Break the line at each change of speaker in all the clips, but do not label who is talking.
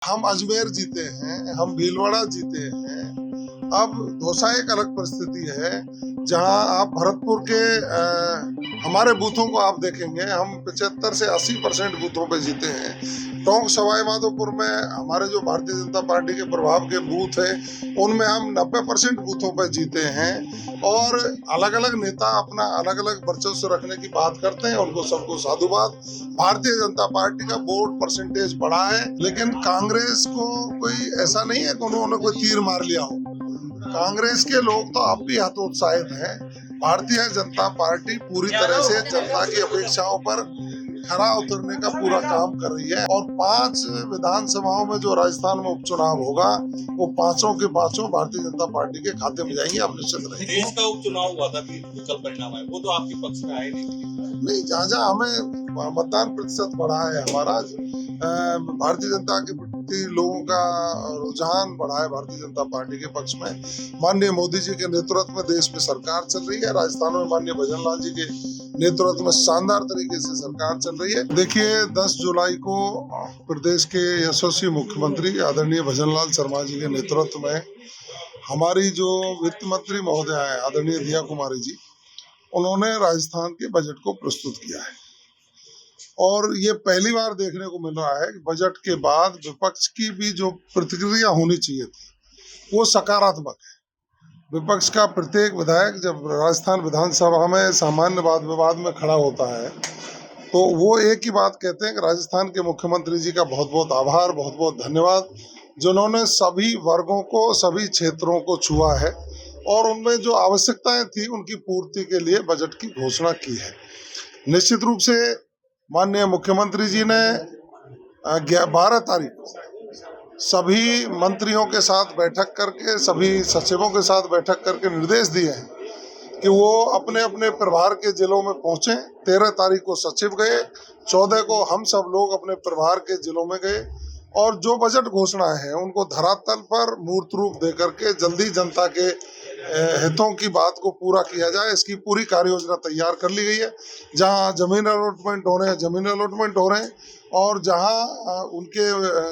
हम अजमेर जीते हैं, हम भीलवाड़ा जीते हैं। अब दौसा एक अलग परिस्थिति है, जहां आप भरतपुर के हमारे बूथों को आप देखेंगे, हम 75 से 80% बूथों पे जीते हैं। टोंक सवाई माधोपुर में हमारे जो भारतीय जनता पार्टी के प्रभाव के बूथ है, उनमें हम 90% बूथों पे जीते हैं। और अलग अलग नेता अपना अलग अलग वर्चस्व रखने की बात करते हैं, उनको सबको साधुवाद। भारतीय जनता पार्टी का वोट परसेंटेज बढ़ा है, लेकिन कांग्रेस को कोई ऐसा नहीं है कि उन्होंने कोई तीर मार लिया हो। कांग्रेस के लोग तो अब भी हतोत्साहित हैं। भारतीय जनता पार्टी पूरी तरह से जनता की अपेक्षाओं पर खरा उतरने का पूरा काम कर रही है। और 5 विधानसभाओं में जो राजस्थान में उपचुनाव होगा, वो पांचों के पांचों भारतीय जनता पार्टी के खाते में जाएंगे, आप निश्चित रहिए।
देश का उपचुनाव हुआ था, विकल्प परिणाम है, वो तो आपके पक्ष में आए नहीं।
जहाँ जहाँ हमें मतदान प्रतिशत बढ़ा है हमारा, भारतीय जनता के प्रति लोगों का रुझान बढ़ा है भारतीय जनता पार्टी के पक्ष में। माननीय मोदी जी के नेतृत्व में देश में सरकार चल रही है। राजस्थान में माननीय भजन लाल जी के नेतृत्व में शानदार तरीके से सरकार चल रही है। देखिए, 10 जुलाई को प्रदेश के यशस्वी मुख्यमंत्री आदरणीय भजन लाल शर्मा जी के नेतृत्व में हमारी जो वित्त मंत्री महोदया है आदरणीय दिया कुमारी जी, उन्होंने राजस्थान के बजट को प्रस्तुत किया है। और ये पहली बार देखने को मिल रहा है कि बजट के बाद विपक्ष की भी जो प्रतिक्रिया होनी चाहिए थी, वो सकारात्मक है। विपक्ष का प्रत्येक विधायक जब राजस्थान विधानसभा में सामान्य वाद विवाद में खड़ा होता है, तो वो एक ही बात कहते हैं कि राजस्थान के मुख्यमंत्री जी का बहुत बहुत आभार, बहुत बहुत धन्यवाद, जिन्होंने सभी वर्गों को, सभी क्षेत्रों को छुआ है और उनमें जो आवश्यकताएं थी उनकी पूर्ति के लिए बजट की घोषणा की है। निश्चित रूप से माननीय मुख्यमंत्री जी ने 12 तारीख को सभी मंत्रियों के साथ बैठक करके, सभी सचिवों के साथ बैठक करके निर्देश दिए हैं कि वो अपने अपने प्रभार के जिलों में पहुंचे। 13 तारीख को सचिव गए, 14 को हम सब लोग अपने प्रभार के जिलों में गए और जो बजट घोषणा है उनको धरातल पर मूर्त रूप दे करके जल्दी जनता के हितों की बात को पूरा किया जाए, इसकी पूरी कार्य योजना तैयार कर ली गई है। जहां जमीन अलॉटमेंट हो रहे हैं, जमीन अलॉटमेंट हो रहे हैं, और जहां उनके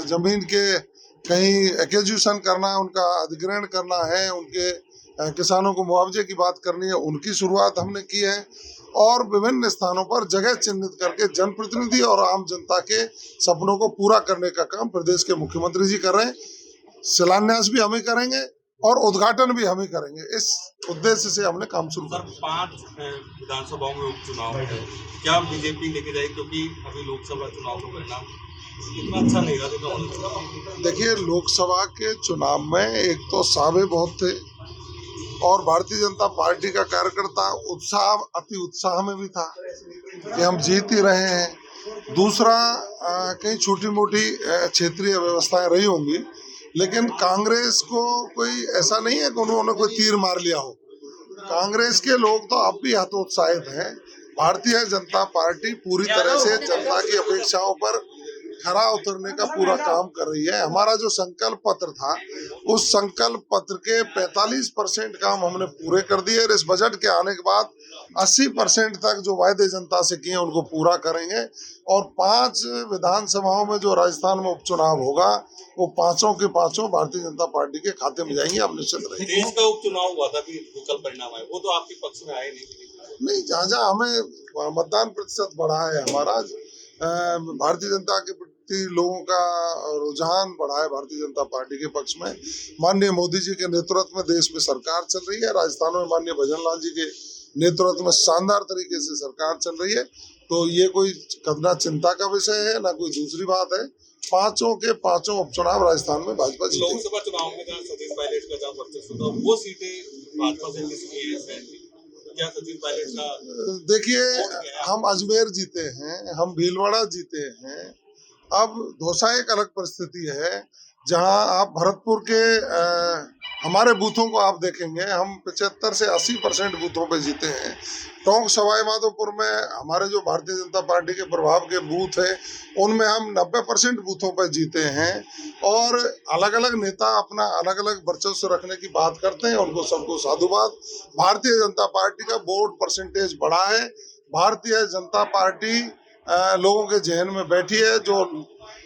जमीन के कहीं एक्विजिशन करना है, उनका अधिग्रहण करना है, उनके किसानों को मुआवजे की बात करनी है, उनकी शुरुआत हमने की है। और विभिन्न स्थानों पर जगह चिन्हित करके जनप्रतिनिधि और आम जनता के सपनों को पूरा करने का काम प्रदेश के मुख्यमंत्री जी कर रहे हैं। शिलान्यास भी हम ही करेंगे और उद्घाटन भी हम ही करेंगे। इस उद्देश्य से हमने काम शुरू कर दिया।
5 विधानसभाओं में उपचुनाव है, क्या बीजेपी लेके जाएगी? क्योंकि अभी लोकसभा चुनाव का परिणाम इतना अच्छा नहीं रहा।
देखिए, लोकसभा के चुनाव में एक तो सावे बहुत थे और भारतीय जनता पार्टी का कार्यकर्ता अति उत्साह में भी था कि हम जीत ही रहे हैं। दूसरा, कहीं छोटी मोटी क्षेत्रीय व्यवस्थाएं रही होंगी, लेकिन कांग्रेस को कोई ऐसा नहीं है कि उन्होंने कोई तीर मार लिया हो। कांग्रेस के लोग तो अब भी हतोत्साहित हैं। भारतीय जनता पार्टी पूरी तरह से जनता की अपेक्षाओं पर खरा उतरने का पूरा काम कर रही है। हमारा जो संकल्प पत्र था, उस संकल्प पत्र के 45% काम हमने पूरे कर दिए और इस बजट के आने के बाद 80% तक जो वायदे जनता से किए उनको पूरा करेंगे। और 5 विधानसभाओं में जो राजस्थान में उपचुनाव होगा, वो पांचों के पांचों भारतीय जनता पार्टी के खाते में जाएंगे, आप निश्चित रहिए।
देश का उपचुनाव हुआ था, विकल्प परिणाम है, वो तो आपके पक्ष में आए नहीं।
जहाँ जहाँ हमें मतदान प्रतिशत बढ़ा है हमारा, भारतीय जनता के प्रति लोगों का रुझान बढ़ा है भारतीय जनता पार्टी के पक्ष में। माननीय मोदी जी के नेतृत्व में देश में सरकार चल रही है। राजस्थान में माननीय भजन लाल जी के नेतृत्व में शानदार तरीके से सरकार चल रही है। तो ये कोई कदना चिंता का विषय है, ना कोई दूसरी बात है। पांचों के पांचों उपचुनाव राजस्थान में भाजपा जीतेगी।
लोकसभा चुनाव में जहाँ सतीश पायलट का जहाँ वर्चस्व था, वो सीटें भाजपा से किसकी है? क्या सचिन पायलट का?
देखिए, हम अजमेर जीते हैं, हम भीलवाड़ा जीते हैं। अब दौसा एक अलग परिस्थिति है, जहां आप भरतपुर के हमारे बूथों को आप देखेंगे, हम 75 से 80% बूथों पे जीते हैं। टोंक सवाई माधोपुर में हमारे जो भारतीय जनता पार्टी के प्रभाव के बूथ है, उनमें हम 90% बूथों पर जीते हैं। और अलग अलग नेता अपना अलग अलग वर्चस्व रखने की बात करते हैं, उनको सबको साधुवाद। भारतीय जनता पार्टी का वोट परसेंटेज बढ़ा है। भारतीय जनता पार्टी लोगों के जहन में बैठी है, जो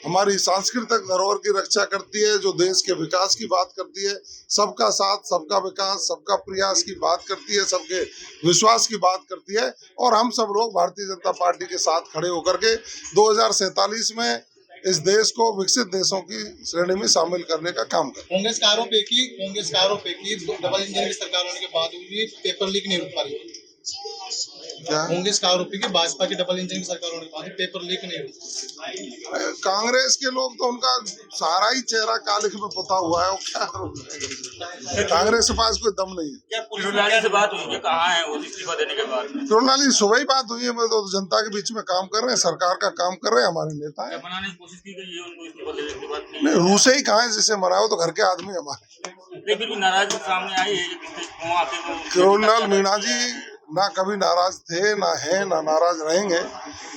हमारी सांस्कृतिक धरोहर की रक्षा करती है, जो देश के विकास की बात करती है, सबका साथ, सबका विकास, सबका प्रयास की बात करती है, सबके विश्वास की बात करती है। और हम सब लोग भारतीय जनता पार्टी के साथ खड़े होकर के 2047 में इस देश को विकसित देशों की श्रेणी में शामिल करने का काम करें।
कांग्रेस का आरोप है कि डबल इंजन की सरकार होने के बाद भी पेपर लीक नहीं रुक पा रही।
क्या
कांग्रेस का आरोप है कि भाजपा की डबल इंजन की सरकार होने के बाद भी पेपर लीक नहीं रुक।
कांग्रेस के लोग तो उनका सारा ही चेहरा कालिख में पुता हुआ है, वो क्या करोगे? कांग्रेस के पास कोई दम नहीं है।
क्या पुलिस से बात हुई है? कहाँ है वो इस्तीफा देने के बाद?
तिरुनाली सुबह ही बात हुई है, मैं तो जनता के बीच में काम कर रहे हैं, सरकार का काम कर रहे हैं, हमारे नेता
क्या
हैं।
बनाने की कोशिश की गई है उनको इस्तीफा देने के बाद?
नहीं, रूसे ही कहाँ है जिसे मनाओ, तो घर के आदमी हमारे।
लेकिन फिर भी नाराजगी सामने आई है कि वहाँ पे
तिरुनाल मीणा जी ना कभी नाराज थे, ना है, ना नाराज रहेंगे।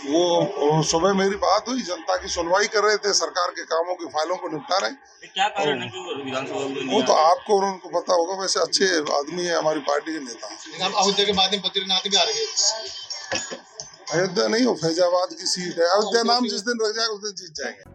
वो सुबह मेरी बात हुई, जनता की सुनवाई कर रहे थे, सरकार के कामों की फाइलों को निपटा रहे हैं।
क्या कारण है कि वो विधानसभा में
वो तो आपको और उनको पता होगा, वैसे अच्छे आदमी है, हमारी पार्टी के नेता।
लेकिन अब अयोध्या के बाद में बद्रीनाथ भी आ रहे हैं।
अयोध्या नहीं, हो फैजाबाद की सीट है। अयोध्या नाम जिस दिन रख जाएगा उस दिन जीत जाएंगे।